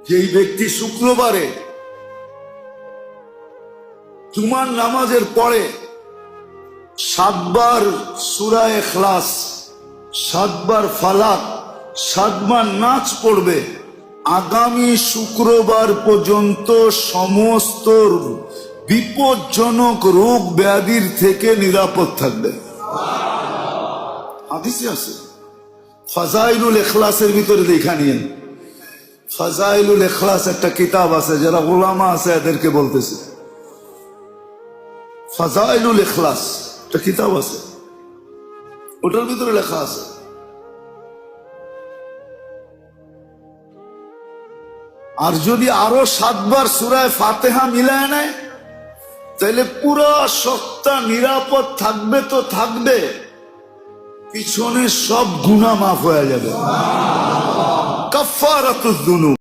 যেই ব্যক্তি শুক্রবারে জুমার নামাজের পরে 7 বার সূরা ইখলাস, 7 বার ফালাক, 7 বার নাচ পড়বে, আগামী শুক্রবার পর্যন্ত সমস্ত বিপজ্জনক রোগ ব্যাধির থেকে নিরাপদ থাকবে। হাদিসে আছে, ফাজাইলুল ইখলাসের ভিতরে দেখা নিয়েন। ফাজাইলুল ইখলাস একটা কিতাব আছে, যারা উলামা আছে এদেরকে বলতেছে, ফাজাইলুল ইখলাস একটা কিতাব আছে, ওটার ভিতরে লেখা আছে আর যদি আরো 7 বার সূরা ফাতিহা মিলায় নেয় তাহলে পুরো সপ্তাহ নিরাপদ থাকবে। তো থাকবে, পিছনে সব গুনাহ মাফ হয়ে যাবে। কাফারাতুজ যুনুব।